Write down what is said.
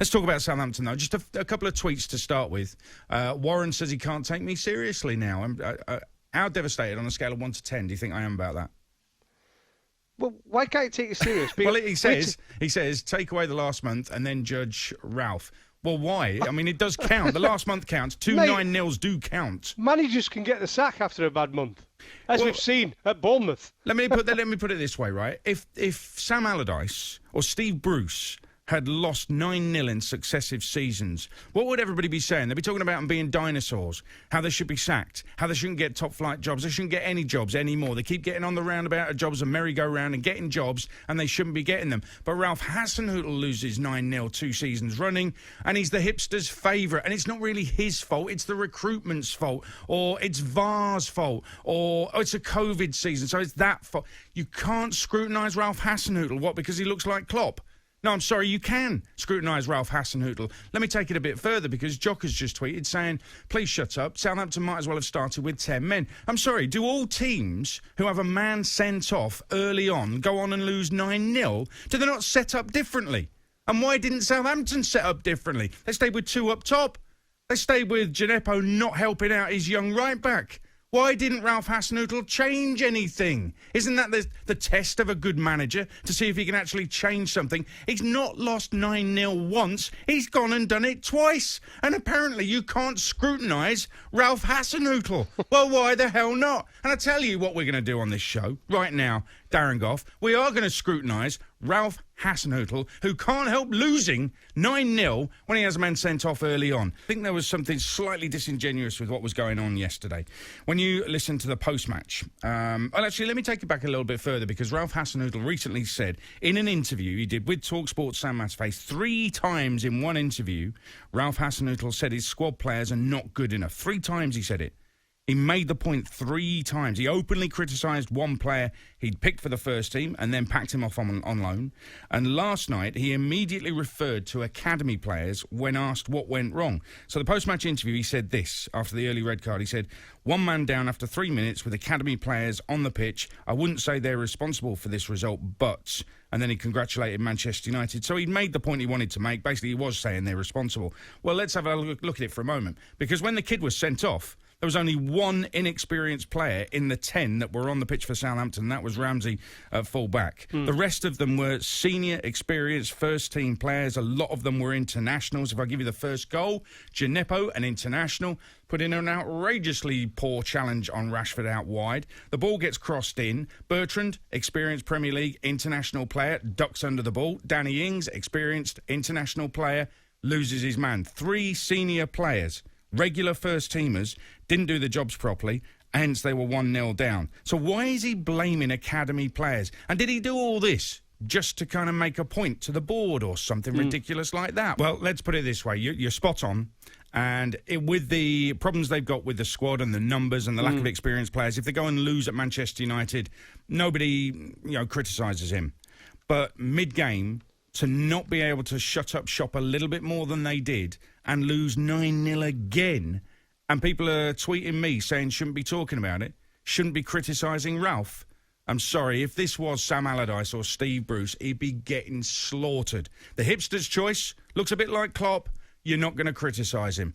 Let's talk about Southampton, though. Just a couple of tweets to start with. Warren says he can't take me seriously now. How devastated on a scale of 1 to 10 do you think I am about that? Well, why can't you take it serious? Well, he says, take away the last month and then judge Ralph. Well, why? I mean, it does count. The last month counts. 2 9-0s do count. Managers can get the sack after a bad month, as we've seen at Bournemouth. Let me put it this way, right? If Sam Allardyce or Steve Bruce had lost 9-0 in successive seasons, what would everybody be saying? They'd be talking about them being dinosaurs, how they should be sacked, how they shouldn't get top-flight jobs, they shouldn't get any jobs anymore. They keep getting on the roundabout of jobs and merry-go-round and getting jobs, and they shouldn't be getting them. But Ralph Hasenhuttl loses 9-0 2 seasons running, and he's the hipsters' favourite. And it's not really his fault, it's the recruitment's fault, or it's VAR's fault, or it's a COVID season, so it's that fault. You can't scrutinise Ralph Hasenhuttl. What, because he looks like Klopp? No, I'm sorry, you can scrutinise Ralph Hasenhuttl. Let me take it a bit further, because Jock has just tweeted saying, please shut up, Southampton might as well have started with 10 men. I'm sorry, do all teams who have a man sent off early on go on and lose 9-0? Do they not set up differently? And why didn't Southampton set up differently? They stayed with 2 up top. They stayed with Gineppo not helping out his young right-back. Why didn't Ralph Hasenhuttl change anything? Isn't that the test of a good manager, to see if he can actually change something? He's not lost 9-0 once. He's gone and done it twice. And apparently you can't scrutinise Ralph Hasenhuttl. Well, why the hell not? And I tell you what we're going to do on this show right now, Darren Goff. We are going to scrutinise Ralph Hasenhuttl, who can't help losing 9-0 when he has a man sent off early on. I think there was something slightly disingenuous with what was going on yesterday. When you listen to the post-match, well, actually, let me take it back a little bit further, because Ralph Hasenhuttl recently said in an interview he did with talkSPORT Sam Matsface 3 times in one interview, Ralph Hasenhuttl said his squad players are not good enough. 3 times he said it. He made the point 3 times. He openly criticised one player he'd picked for the first team and then packed him off on loan. And last night, he immediately referred to academy players when asked what went wrong. So the post-match interview, he said this after the early red card. He said, 1 man down after 3 minutes with academy players on the pitch. I wouldn't say they're responsible for this result, but... And then he congratulated Manchester United. So he'd made the point he wanted to make. Basically, he was saying they're responsible. Well, let's have a look at it for a moment. Because when the kid was sent off, there was only 1 inexperienced player in the 10 that were on the pitch for Southampton. That was Ramsey at full-back. The rest of them were senior, experienced, first-team players. A lot of them were internationals. If I give you the first goal, Gineppo, an international, put in an outrageously poor challenge on Rashford out wide. The ball gets crossed in. Bertrand, experienced Premier League international player, ducks under the ball. Danny Ings, experienced international player, loses his man. 3 senior players, regular first-teamers, didn't do the jobs properly, hence they were 1-0 down. So why is he blaming academy players? And did he do all this just to kind of make a point to the board or something ridiculous like that? Well, let's put it this way. You're spot on. And with the problems they've got with the squad and the numbers and the lack of experienced players, if they go and lose at Manchester United, nobody, criticises him. But mid-game, to not be able to shut up shop a little bit more than they did and lose 9-0 again, and people are tweeting me saying shouldn't be talking about it, shouldn't be criticising Ralph. I'm sorry, if this was Sam Allardyce or Steve Bruce, he'd be getting slaughtered. The hipster's choice looks a bit like Klopp. You're not going to criticise him.